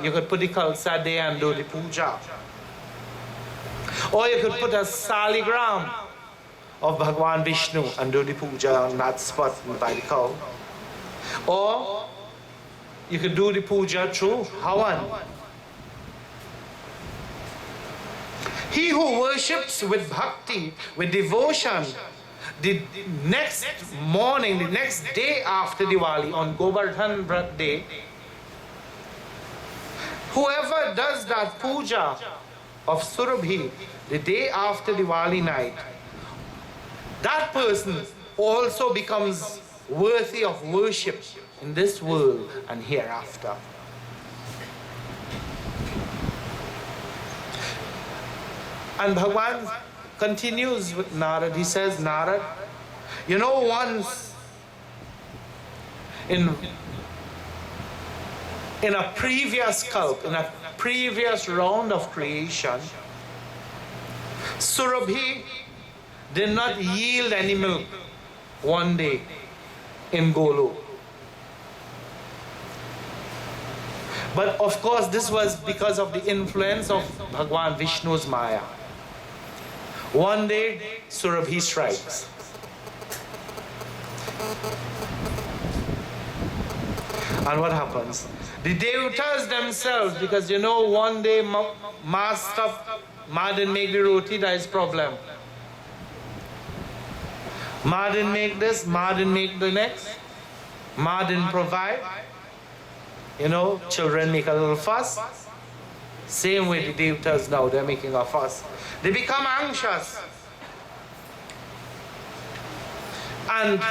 You could put the Khalsa there and do the puja. Or you could put a saligram of Bhagwan Vishnu and do the puja on that spot by the cow. Or you could do the puja through Havan. He who worships with bhakti, with devotion, the next morning, the next day after Diwali, on Govardhan Vrat Day, whoever does that puja of Surabhi the day after Diwali night, that person also becomes worthy of worship in this world and hereafter. And Bhagwan continues with Narad. He says, Narad, you know, once in a previous kalp, in a previous round of creation, Surabhi did not yield any milk one day in Golu. But of course, this was because of the influence of Bhagwan Vishnu's Maya. One day, Surabhi strikes. And what happens? The Devatas themselves, because you know, one day Ma didn't make the roti, that is problem. Ma didn't make this, Ma didn't make the next. Ma didn't provide. You know, children make a little fuss. Same way the Devatas now, they're making a fuss. They become anxious. And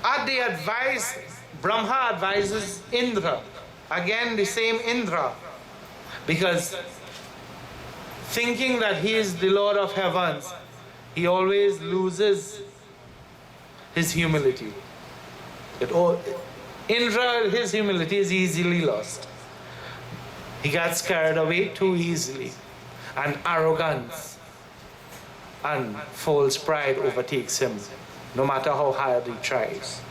at the advice, Brahma advises Indra, again the same Indra, because thinking that he is the Lord of heavens, he always loses his humility. Indra, his humility is easily lost. He gets carried away too easily, and arrogance and false pride overtakes him, no matter how hard he tries.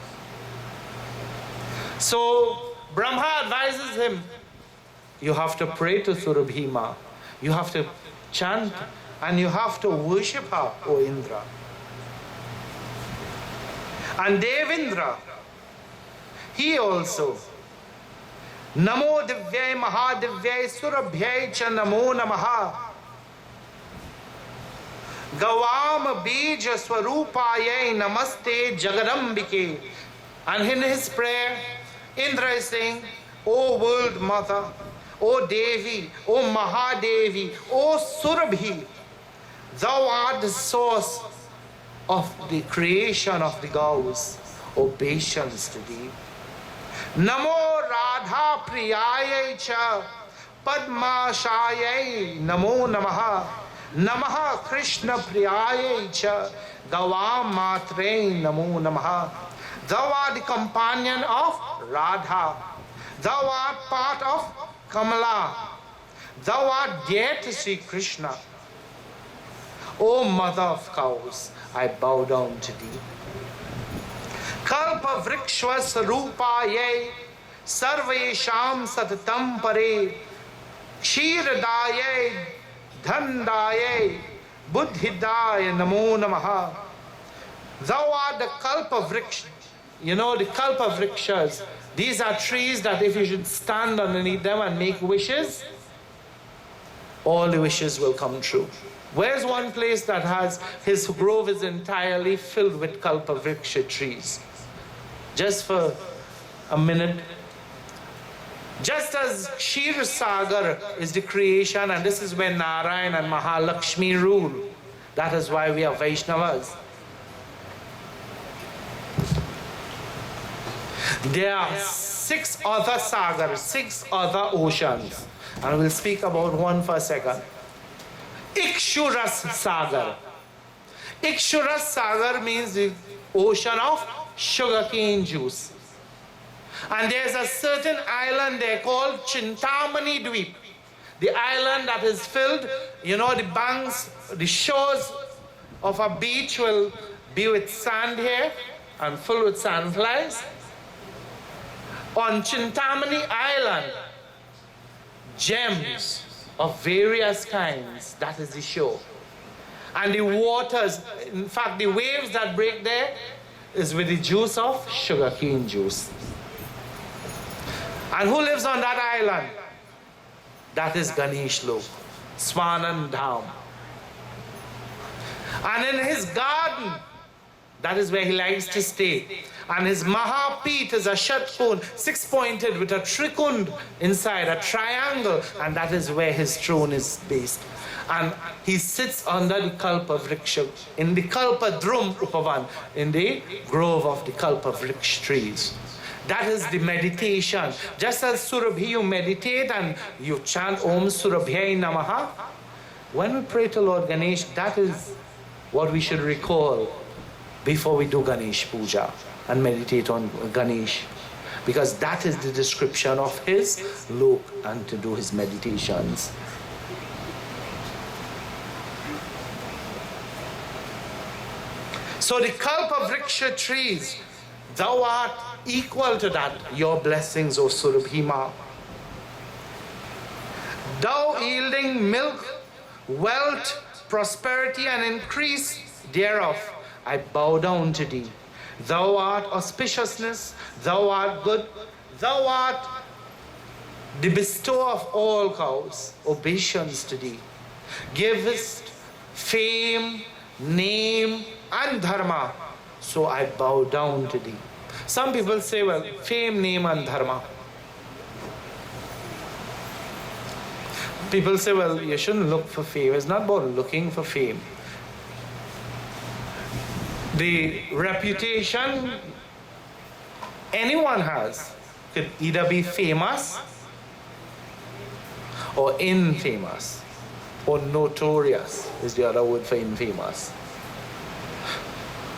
So Brahma advises him, you have to pray to Surabhi Ma, you have to chant, and you have to worship her, O Indra. And Devendra, he also, Namo Divyai Mahadivyai Surabhyai Cha Namo Namaha Gavam Bija Swarupayai Namaste Jagadambike. And in his prayer, Indra is saying, O world mother, O Devi, O Mahadevi, O Surabhi, thou art the source of the creation of the gods. Obeisance to thee. Namo Radha Priyayai Cha Padma Shayai Namo Namaha Namaha Krishna Priyayai Cha Gavam Matre Namo Namaha. Thou art the companion of Radha. Thou art part of Kamala. Thou art dear to Sri Krishna. O mother of cows, I bow down to thee. Kalpa vrikshva sarupayai sarvesham satatam pare kshiradayai dhandayai buddhidaya namo namaha. Thou art the kalpa vriksha. You know, the kalpa vrikshas, these are trees that if you should stand underneath them and make wishes, all the wishes will come true. Where's one place that has, his grove is entirely filled with kalpa vriksha trees? Just for a minute. Just as Kshir Sagar is the creation, and this is where Narayan and Mahalakshmi rule. That is why we are Vaishnavas. There are 6 other sagars, 6 other oceans. And we'll speak about one for a second. Ikshuras Sagar. Ikshuras Sagar means the ocean of sugarcane juice. And there's a certain island there called Chintamani Dweep. The island that is filled, you know, the banks, the shores of a beach will be with sand here and full with sandflies. On Chintamani Island, gems of various kinds. That is the show. And the waters, in fact, the waves that break there is with the juice of sugarcane juice. And who lives on that island? That is Ganesh Lok, Swanan Dham. And in his garden, that is where he likes to stay. And his Mahapeeth is a Shatkund, six-pointed with a Trikund inside, a triangle, and that is where his throne is based. And he sits under the Kalpa Vriksha, in the Kalpa Drum Upavan, in the grove of the Kalpa Vriksha trees. That is the meditation. Just as Surabhi, you meditate and you chant Om Surabhyai Namaha. When we pray to Lord Ganesh, that is what we should recall before we do Ganesh Puja and meditate on Ganesh. Because that is the description of his lok and to do his meditations. So the Kalpa Vriksha trees, thou art equal to that, your blessings, O Surabhima. Thou yielding milk, wealth, prosperity and increase thereof, I bow down to thee. Thou art auspiciousness, thou art good, thou art the bestower of all cows, obeisance to thee. Givest fame, name and dharma, so I bow down to thee. Some people say, well, fame, name and dharma. People say, well, you shouldn't look for fame. It's not about looking for fame. The reputation anyone has could either be famous or infamous, or notorious is the other word for infamous.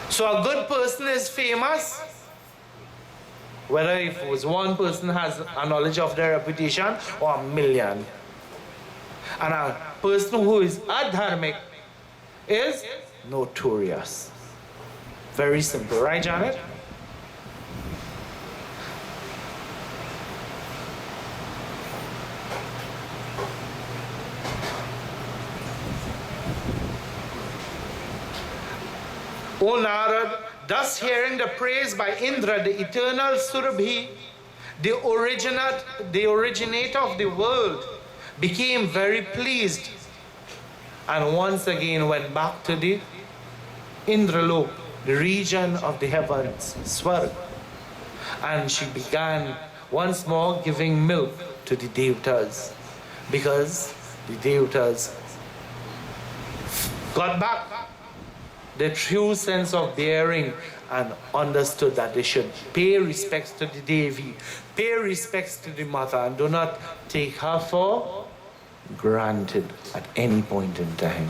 So a good person is famous, whether if it was one person has a knowledge of their reputation or a million. And a person who is adharmic is notorious. Very simple, right, Janet? O Narad, thus hearing the praise by Indra, the eternal Surabhi, the originator of the world, became very pleased and once again went back to the Indralok, the region of the heavens, Swarg. And she began once more giving milk to the Devatas, because the Devatas got back the true sense of bearing and understood that they should pay respects to the Devi, pay respects to the mother, and do not take her for granted at any point in time.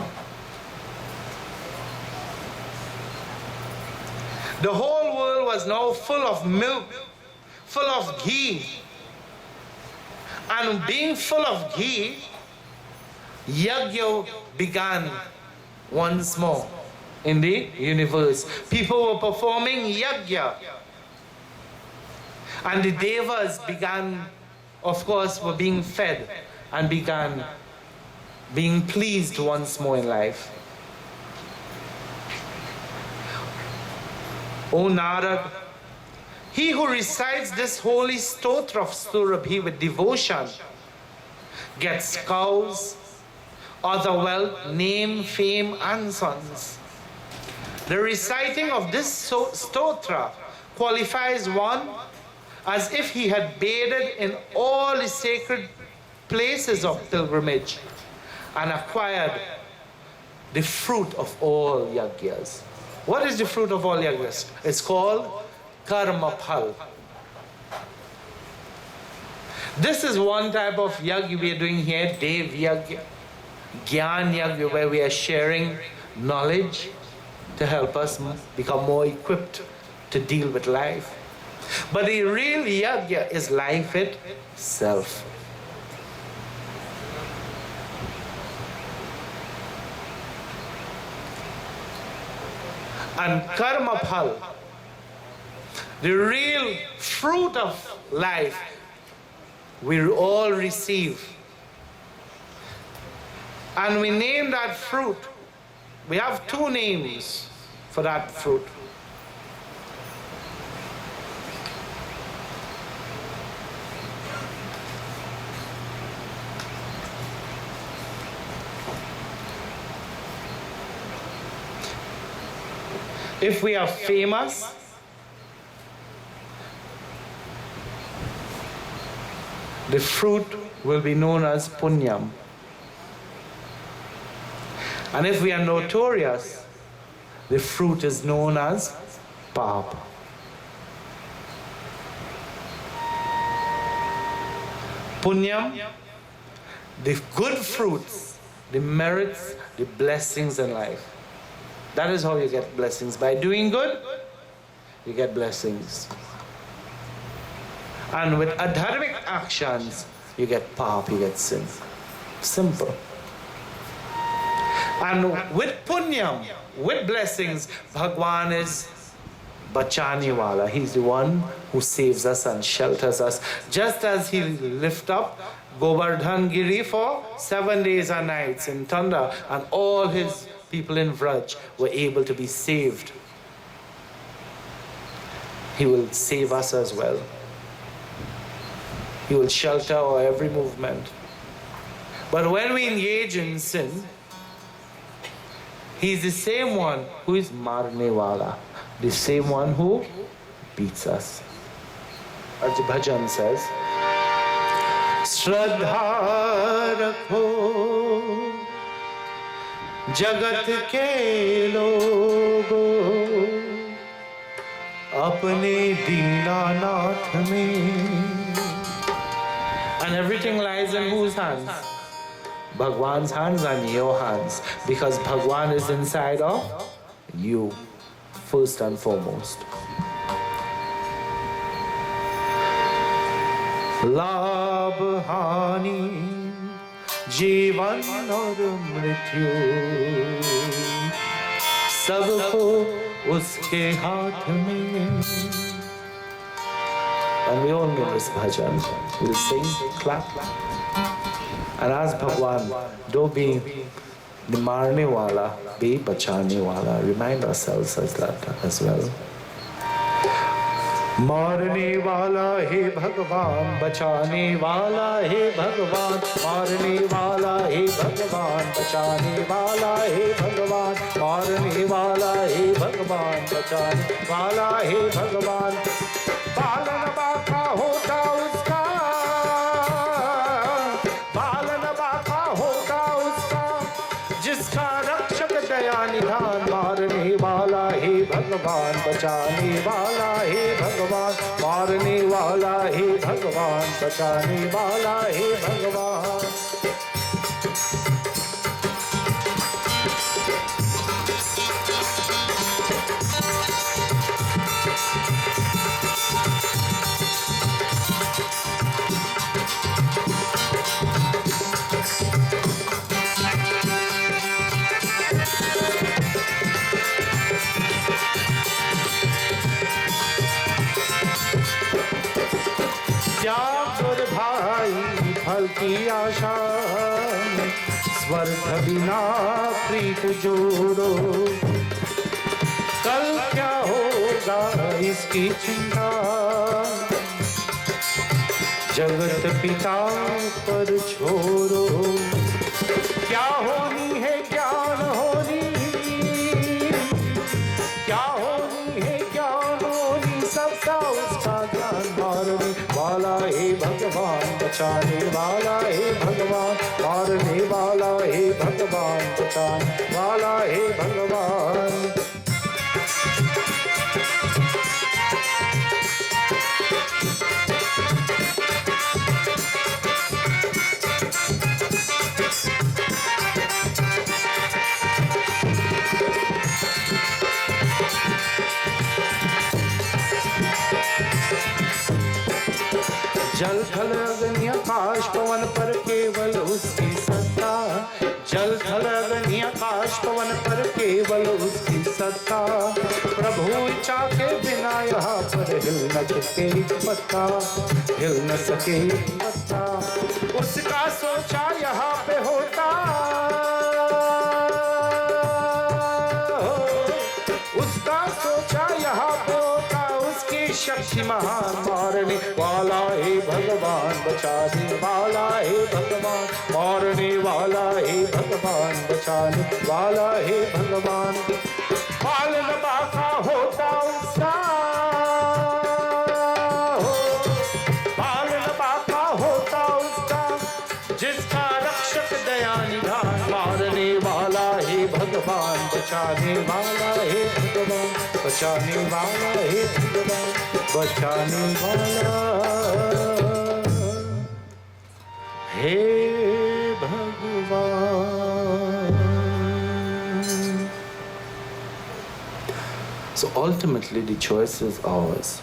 The whole world was now full of milk, full of ghee. And being full of ghee, Yajna began once more in the universe. People were performing Yajna. And the Devas began, of course, were being fed and began being pleased once more in life. O Narad, he who recites this holy stotra of Surabhi with devotion gets cows, other wealth, name, fame, and sons. The reciting of this stotra qualifies one as if he had bathed in all the sacred places of pilgrimage and acquired the fruit of all yajnas. What is the fruit of all yajnas? It's called karma phal. This is one type of yajna we are doing here, Dev Yajna, Gyan Yajna, where we are sharing knowledge to help us become more equipped to deal with life. But the real yajna is life itself. And karma phal, the real fruit of life, we all receive And we name that fruit. We have two names for that fruit. If we are famous, the fruit will be known as punyam. And if we are notorious, the fruit is known as pap. Punyam, the good fruits, the merits, the blessings in life. That is how you get blessings. By doing good, you get blessings. And with adharmic actions, you get pap, you get sin. Simple. And with punyam, with blessings, Bhagwan is Bachani Wala. He's the one who saves us and shelters us. Just as he lifted up Govardhan Giri for 7 days and nights in thunder, and all his people in Vraj were able to be saved. He will save us as well. He will shelter our every movement. But when we engage in sin, He's the same one who is Marne Wala, the same one who beats us. As the bhajan says, Shraddha rakho जगत के लोगों अपने दीनानाथ में. And everything lies in whose hands? Bhagwan's hands and your hands, because Bhagwan is inside of you, first and foremost. Labh hani जीवन और मृत्यु सबको उसके हाथ में. And we all know this bhajan. We'll sing, clap, and ask Bhagwan, don't be the marne wala, be bachane wala. Remind ourselves as that as well. मारने वाला हे भगवान, बचाने वाला हे भगवान, मारने वाला हे भगवान, बचाने वाला हे भगवान, मारने वाला हे भगवान, बचाने वाला हे भगवान. पालन बाका होता उसका, पालन बाका होता उसका, जिसका रक्षक दया निधान. मारने वाला हे भगवान, बचाने वाला हे भगवान, मारने वाला हे भगवान, बचाने वाला हे भगवान. फल की आशा में स्वर्थ बिना प्रीत जोड़ो. कल क्या होगा इसकी चिंता, जगत पिता पर छोड़ो. क्या होनी है ज्ञान होनी, क्या होनी है ज्ञान होनी, सबका उसका ज्ञान. मारने वाला हे भगवान, बचाने वाला हे भगवान, मारने वाला हे भगवान, बचाने वाला हे भगवान. जल थल अग्नि आकाश पवन पर केवल उसकी सत्ता, जल थल अग्नि आकाश पवन पर केवल उसकी सत्ता. प्रभु इच्छा के बिना यहाँ पर हिल न सके पत्ता, हिल न सके पत्ता. उसका सोचा यहाँ पे होता, शक्ति महान, मारने वाला हे भगवान, बचाने वाला हे भगवान, मारने वाला हे भगवान, बचाने वाला हे भगवान। पालन बाका होता उसका, पालन बाका होता उसका, जिसका रक्षक दया निधान, मारने वाला हे भगवान, बचाने वाला हे भगवान, बचाने वाला हे भगवान, बचाने वाला हे भगवान। So ultimately the choice is ours.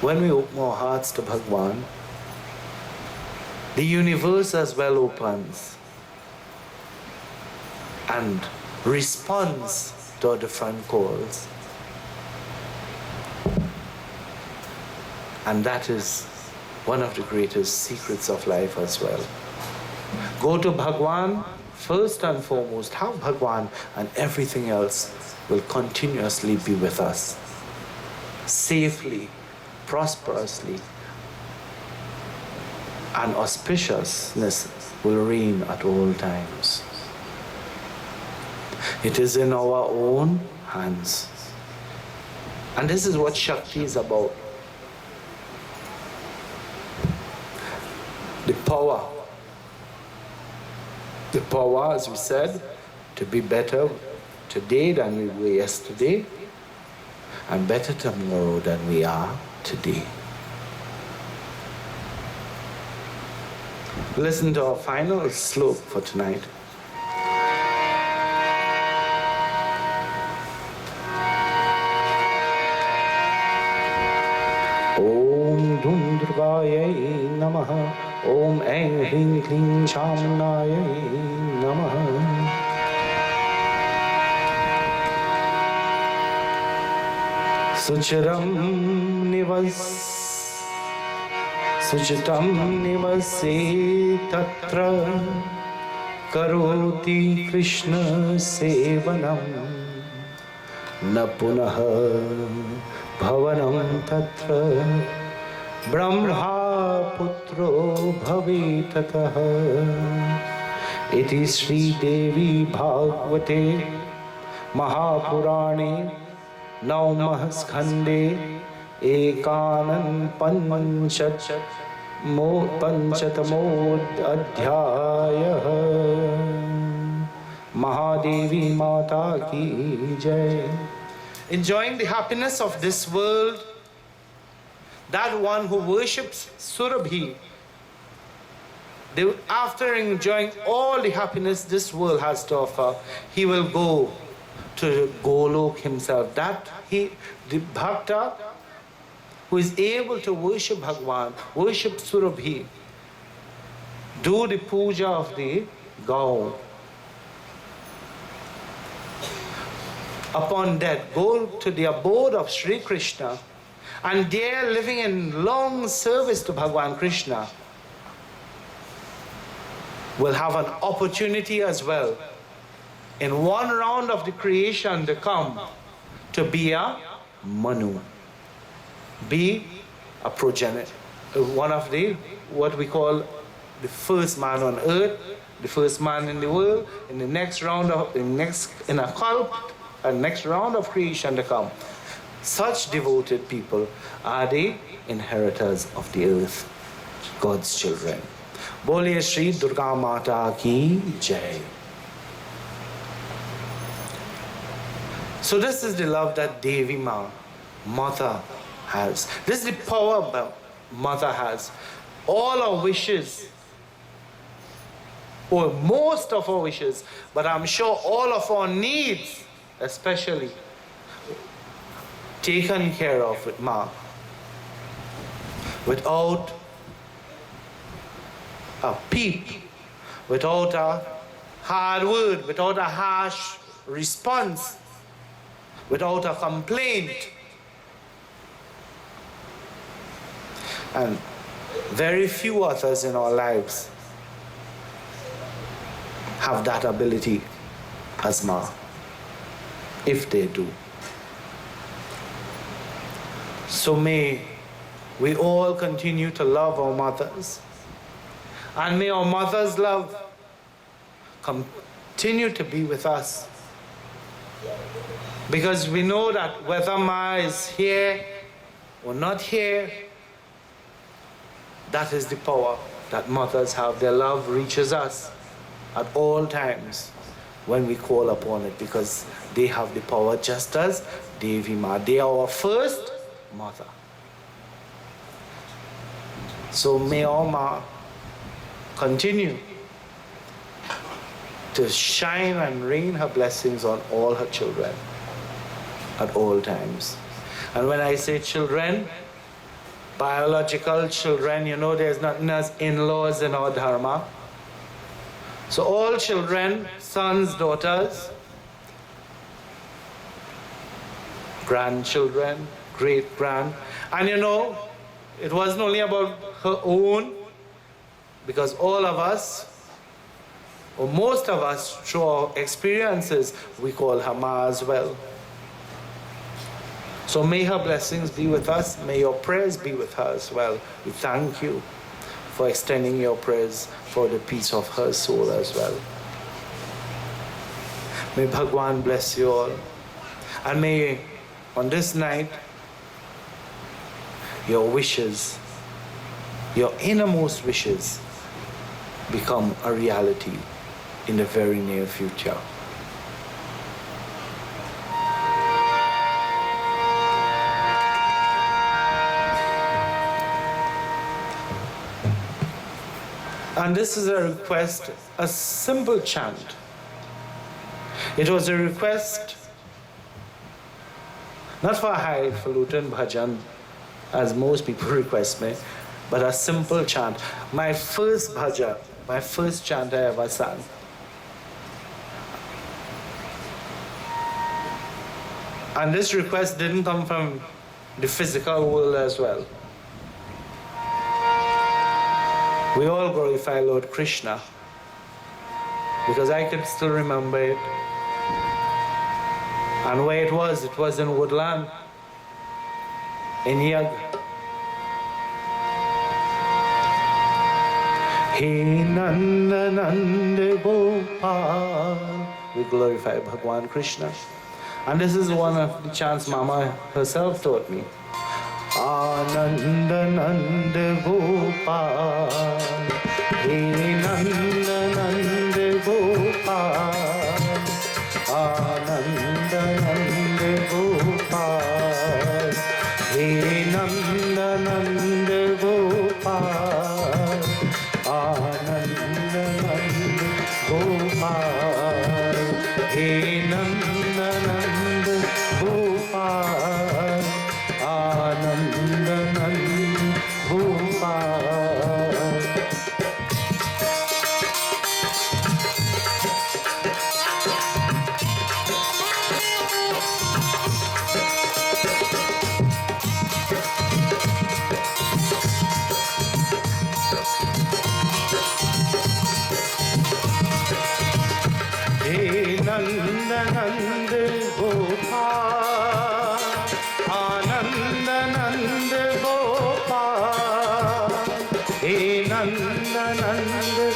When we open our hearts to Bhagwan, the universe as well opens and responds to our different calls. And that is one of the greatest secrets of life as well. Go to Bhagwan first and foremost, have Bhagwan, and everything else will continuously be with us. Safely, prosperously, and auspiciousness will reign at all times. It is in our own hands. And this is what Shakti is about. The power, as we said, to be better today than we were yesterday, and better tomorrow than we are today. Listen to our final slok for tonight. Om Dhum Durgayai Namaha. Om Aim Hrim Klim Shamnayai Namaha. Sucharam Nivas Suchitam Nivase Tatra Karoti Krishna Sevanam Na Punaha Bhavanam Tatra Brahma Putro Bhavetataha. Iti Sri Devi Bhagavate Mahapurane Naumah Skande Ekanan Panchatamod Adhyaya. Mahadevi Mata Ki Jai. Enjoying the happiness of this world, that one who worships Surabhi, after enjoying all the happiness this world has to offer, he will go to Golok himself. The Bhakta who is able to worship Bhagwan, worship Surabhi, do the puja of the Gau. Upon death, go to the abode of Sri Krishna, and there, living in long service to Bhagwan Krishna, will have an opportunity as well in one round of the creation to come to be a Manu, be a progenitor, one of the, what we call the first man on earth, the first man in the world, in the next round of, in a cult, a next round of creation to come. Such devoted people are the inheritors of the earth, God's children. Boliye Shri Durga Mata Ki Jai. So this is the love that Devi Ma, Mother, has. This is the power that Mother has. All our wishes, or most of our wishes, but I'm sure all of our needs, especially, taken care of with Ma. Without a peep, without a hard word, without a harsh response, without a complaint. And very few others in our lives have that ability Hazma, if they do. So may we all continue to love our mothers, and may our mothers' love continue to be with us. Because we know that whether Ma is here or not here, that is the power that mothers have. Their love reaches us at all times when we call upon it, because they have the power just as Devi Ma. They are our first mother. So may our Ma continue to shine and rain her blessings on all her children at all times. And when I say children, biological children, there's nothing as in-laws in our dharma. So all children, sons, daughters, grandchildren, great-grand. And it wasn't only about her own, because all of us, or most of us, through our experiences, we call her Ma as well. So may her blessings be with us. May your prayers be with her as well. We thank you for extending your prayers for the peace of her soul as well. May Bhagwan bless you all. And may, on this night, your wishes, your innermost wishes, become a reality in the very near future. And this is a request, a simple chant. It was a request, not for a highfalutin bhajan, as most people request me, but a simple chant. My first bhajan, my first chant I ever sang. And this request didn't come from the physical world as well. We all glorify Lord Krishna, because I can still remember it. And where it was in Woodland, in Yag. He Nanda Nanda Gopal. We glorify Bhagwan Krishna. And this is one of the chants Mama herself taught me. Ananda Nanda Gopal, He Nanda Nanda Gopal, Ananda Nanda Gopal, He Nanda Nanda Gopal, Ananda Nanda Gopal, He Nanda Nanda Gopal, Ananda Nanda Gopal. He Nanda Nanda Gopal, Ananda Nanda Gopal, He Nanda Nanda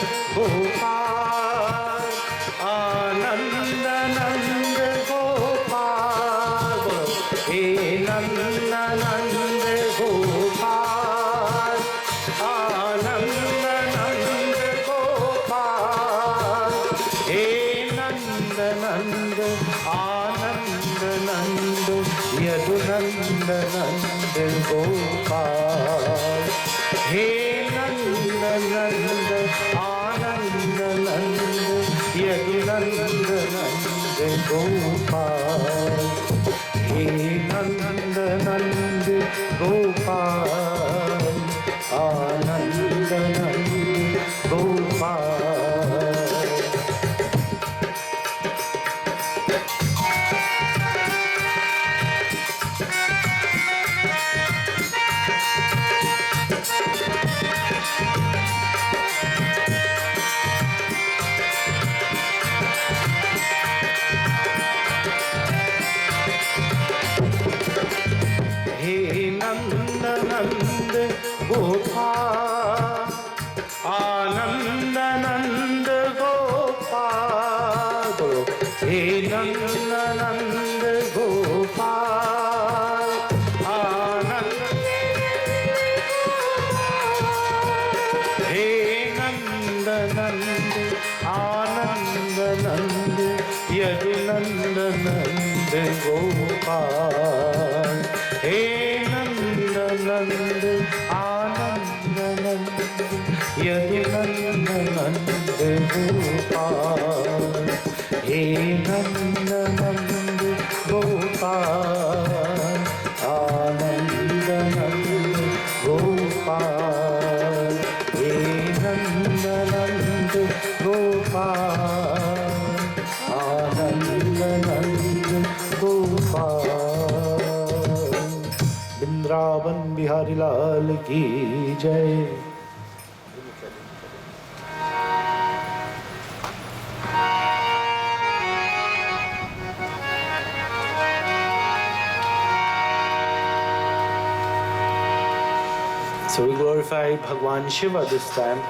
Gopal, Ananda Nanda Gopal, He Nanda Nanda Gopal, Ananda Nanda Gopal, He Nanda Nanda, Ananda Nanda, Yadu Nanda Nanda Gopal. He Nanda Nanda, Ananda Nanda, Yadu Nanda Nanda Gopal. He Nanda Nanda Gopal, Ananda Nanda Gopal. नंद नंद गोपाल, आनंद नंद गोपाल, बोलो हे नंद नंद गोपाल, आनंद हे नंद नंद आनंद नंद यदि नंद नंद गोपाल, हे नंद नंद आनंद नंद यदि नंद नंद गोपाल, हे नंद नंद गोपाल, आनंद नंद गोपाल, हे नंद नंद गोपाल, आनंद नंद गोपाल। वृंदावन बिहारी लाल की जय। So we glorify Bhagwan Shiva this time.